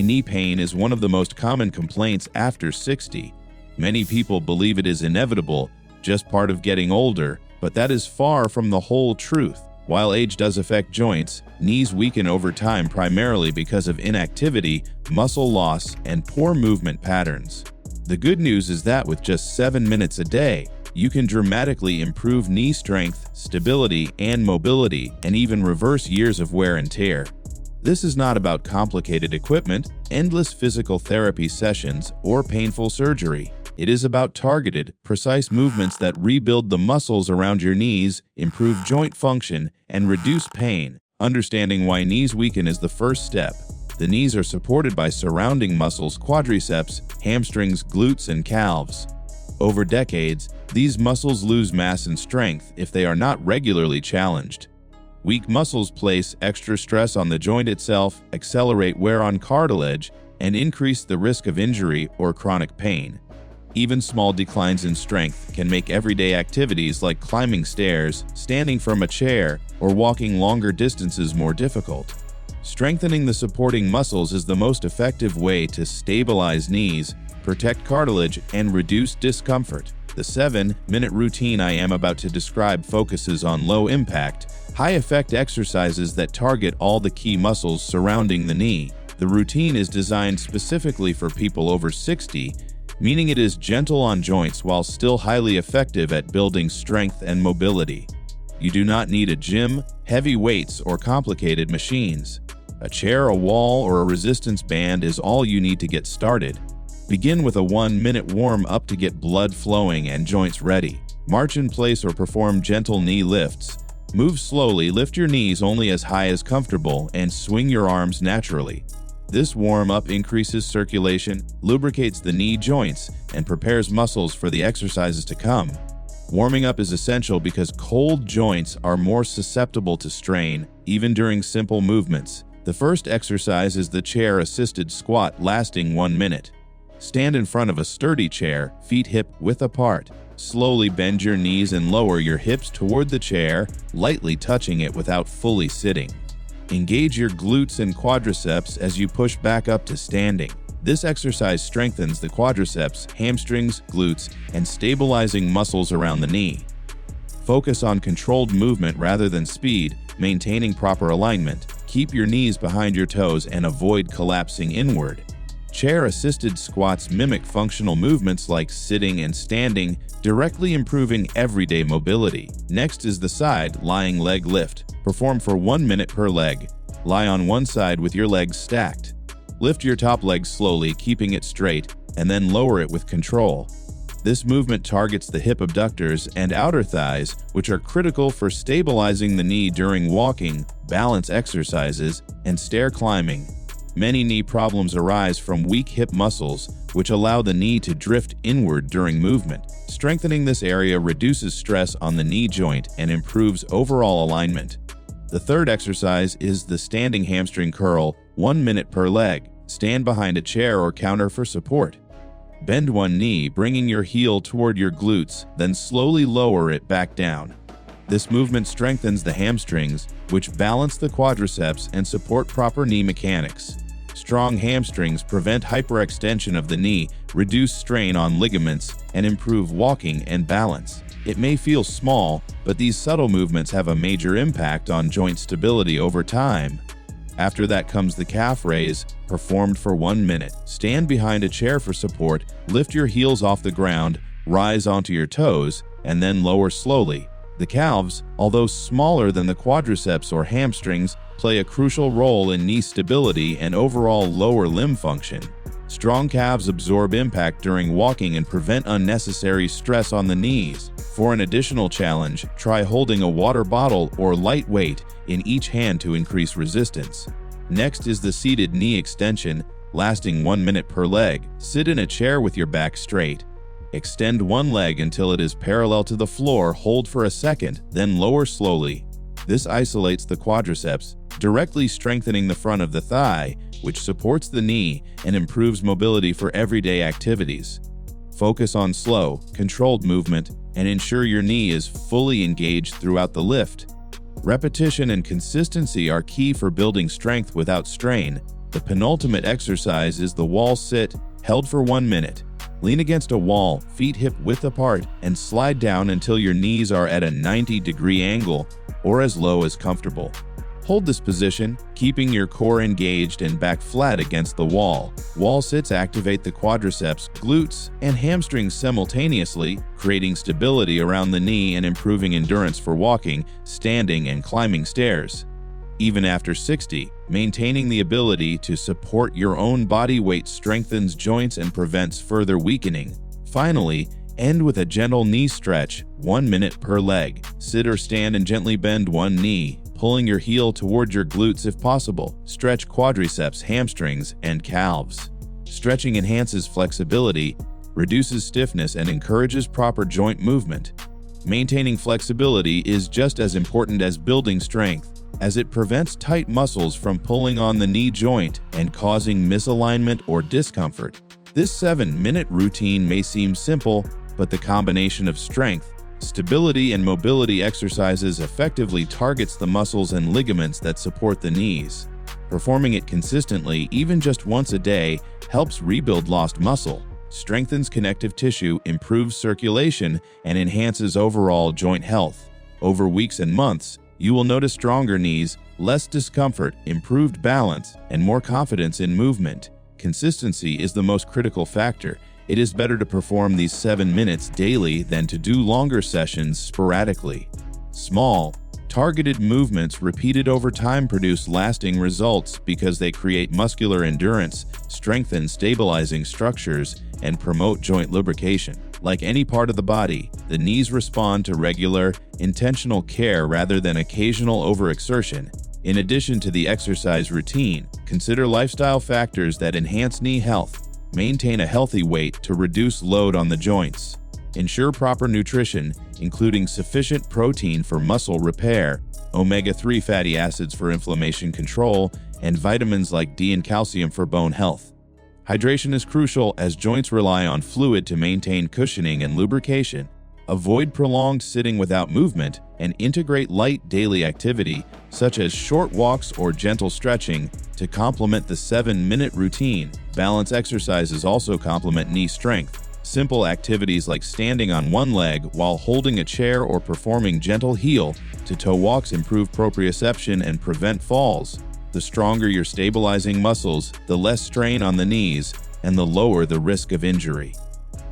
Knee pain is one of the most common complaints after 60. Many people believe it is inevitable, just part of getting older, but that is far from the whole truth. While age does affect joints, knees weaken over time primarily because of inactivity, muscle loss, and poor movement patterns. The good news is that with just 7 minutes a day, you can dramatically improve knee strength, stability, and mobility, and even reverse years of wear and tear. This is not about complicated equipment, endless physical therapy sessions, or painful surgery. It is about targeted, precise movements that rebuild the muscles around your knees, improve joint function, and reduce pain. Understanding why knees weaken is the first step. The knees are supported by surrounding muscles: quadriceps, hamstrings, glutes, and calves. Over decades, these muscles lose mass and strength if they are not regularly challenged. Weak muscles place extra stress on the joint itself, accelerate wear on cartilage, and increase the risk of injury or chronic pain. Even small declines in strength can make everyday activities like climbing stairs, standing from a chair, or walking longer distances more difficult. Strengthening the supporting muscles is the most effective way to stabilize knees, protect cartilage, and reduce discomfort. The 7-minute routine I am about to describe focuses on low-impact, high-effect exercises that target all the key muscles surrounding the knee. The routine is designed specifically for people over 60, meaning it is gentle on joints while still highly effective at building strength and mobility. You do not need a gym, heavy weights, or complicated machines. A chair, a wall, or a resistance band is all you need to get started. Begin with a 1-minute warm-up to get blood flowing and joints ready. March in place or perform gentle knee lifts. Move slowly, lift your knees only as high as comfortable, and swing your arms naturally. This warm-up increases circulation, lubricates the knee joints, and prepares muscles for the exercises to come. Warming up is essential because cold joints are more susceptible to strain, even during simple movements. The first exercise is the chair-assisted squat, lasting 1 minute. Stand in front of a sturdy chair, feet hip-width apart. Slowly bend your knees and lower your hips toward the chair, lightly touching it without fully sitting. Engage your glutes and quadriceps as you push back up to standing. This exercise strengthens the quadriceps, hamstrings, glutes, and stabilizing muscles around the knee. Focus on controlled movement rather than speed, maintaining proper alignment. Keep your knees behind your toes and avoid collapsing inward. Chair-assisted squats mimic functional movements like sitting and standing, directly improving everyday mobility. Next is the side lying leg lift. Perform for 1 minute per leg. Lie on one side with your legs stacked. Lift your top leg slowly, keeping it straight, and then lower it with control. This movement targets the hip abductors and outer thighs, which are critical for stabilizing the knee during walking, balance exercises, and stair climbing. Many knee problems arise from weak hip muscles, which allow the knee to drift inward during movement. Strengthening this area reduces stress on the knee joint and improves overall alignment. The third exercise is the standing hamstring curl, 1 minute per leg. Stand behind a chair or counter for support. Bend one knee, bringing your heel toward your glutes, then slowly lower it back down. This movement strengthens the hamstrings, which balance the quadriceps and support proper knee mechanics. Strong hamstrings prevent hyperextension of the knee, reduce strain on ligaments, and improve walking and balance. It may feel small, but these subtle movements have a major impact on joint stability over time. After that comes the calf raise, performed for 1 minute. Stand behind a chair for support, lift your heels off the ground, rise onto your toes, and then lower slowly. The calves, although smaller than the quadriceps or hamstrings, play a crucial role in knee stability and overall lower limb function. Strong calves absorb impact during walking and prevent unnecessary stress on the knees. For an additional challenge, try holding a water bottle or light weight in each hand to increase resistance. Next is the seated knee extension, lasting 1 minute per leg. Sit in a chair with your back straight. Extend one leg until it is parallel to the floor, hold for a second, then lower slowly. This isolates the quadriceps, directly strengthening the front of the thigh, which supports the knee and improves mobility for everyday activities. Focus on slow, controlled movement and ensure your knee is fully engaged throughout the lift. Repetition and consistency are key for building strength without strain. The penultimate exercise is the wall sit, held for 1 minute. Lean against a wall, feet hip-width apart, and slide down until your knees are at a 90-degree angle or as low as comfortable. Hold this position, keeping your core engaged and back flat against the wall. Wall sits activate the quadriceps, glutes, and hamstrings simultaneously, creating stability around the knee and improving endurance for walking, standing, and climbing stairs. Even after 60, maintaining the ability to support your own body weight strengthens joints and prevents further weakening. Finally, end with a gentle knee stretch, 1 minute per leg. Sit or stand and gently bend one knee, pulling your heel toward your glutes if possible. Stretch quadriceps, hamstrings, and calves. Stretching enhances flexibility, reduces stiffness, and encourages proper joint movement. Maintaining flexibility is just as important as building strength, as it prevents tight muscles from pulling on the knee joint and causing misalignment or discomfort. This 7-minute routine may seem simple, but the combination of strength, stability, and mobility exercises effectively targets the muscles and ligaments that support the knees. Performing it consistently, even just once a day, helps rebuild lost muscle, strengthens connective tissue, improves circulation, and enhances overall joint health. Over weeks and months, you will notice stronger knees, less discomfort, improved balance, and more confidence in movement. Consistency is the most critical factor. It is better to perform these 7 minutes daily than to do longer sessions sporadically. Small, targeted movements repeated over time produce lasting results because they create muscular endurance, strengthen stabilizing structures, and promote joint lubrication. Like any part of the body, the knees respond to regular, intentional care rather than occasional overexertion. In addition to the exercise routine, consider lifestyle factors that enhance knee health. Maintain a healthy weight to reduce load on the joints. Ensure proper nutrition, including sufficient protein for muscle repair, omega-3 fatty acids for inflammation control, and vitamins like D and calcium for bone health. Hydration is crucial as joints rely on fluid to maintain cushioning and lubrication. Avoid prolonged sitting without movement and integrate light daily activity, such as short walks or gentle stretching, to complement the 7-minute routine. Balance exercises also complement knee strength. Simple activities like standing on one leg while holding a chair or performing gentle heel-to-toe walks improve proprioception and prevent falls. The stronger your stabilizing muscles, the less strain on the knees, and the lower the risk of injury.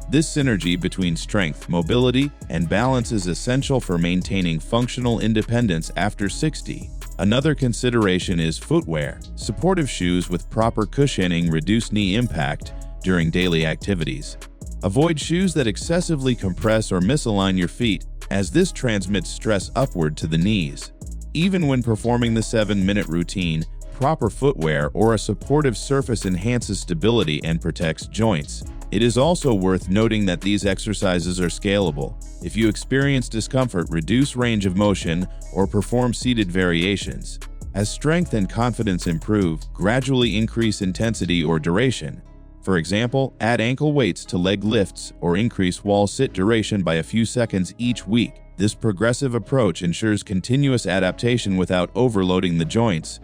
This synergy between strength, mobility, and balance is essential for maintaining functional independence after 60. Another consideration is footwear. Supportive shoes with proper cushioning reduce knee impact during daily activities. Avoid shoes that excessively compress or misalign your feet, as this transmits stress upward to the knees. Even when performing the 7-minute routine, proper footwear or a supportive surface enhances stability and protects joints. It is also worth noting that these exercises are scalable. If you experience discomfort, reduce range of motion or perform seated variations. As strength and confidence improve, gradually increase intensity or duration. For example, add ankle weights to leg lifts or increase wall sit duration by a few seconds each week. This progressive approach ensures continuous adaptation without overloading the joints.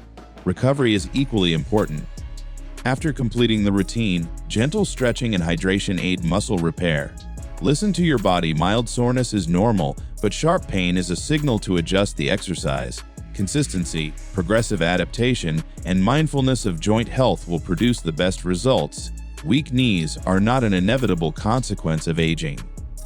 Recovery is equally important. After completing the routine, gentle stretching and hydration aid muscle repair. Listen to your body. Mild soreness is normal, but sharp pain is a signal to adjust the exercise. Consistency, progressive adaptation, and mindfulness of joint health will produce the best results. Weak knees are not an inevitable consequence of aging.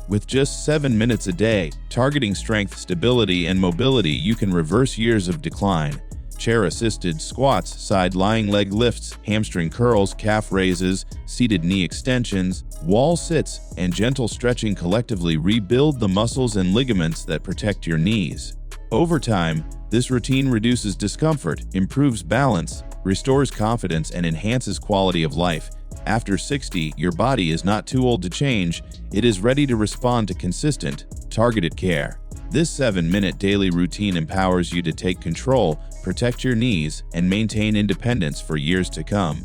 With just 7 minutes a day, targeting strength, stability, and mobility, you can reverse years of decline. Chair-assisted squats, side-lying leg lifts, hamstring curls, calf raises, seated knee extensions, wall sits, and gentle stretching collectively rebuild the muscles and ligaments that protect your knees. Over time, this routine reduces discomfort, improves balance, restores confidence, and enhances quality of life. After 60, your body is not too old to change. It is ready to respond to consistent, targeted care. This 7-minute daily routine empowers you to take control, protect your knees, and maintain independence for years to come.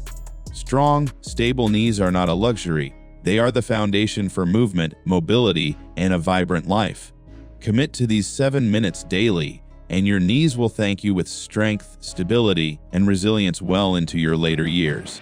Strong, stable knees are not a luxury. They are the foundation for movement, mobility, and a vibrant life. Commit to these 7 minutes daily, and your knees will thank you with strength, stability, and resilience well into your later years.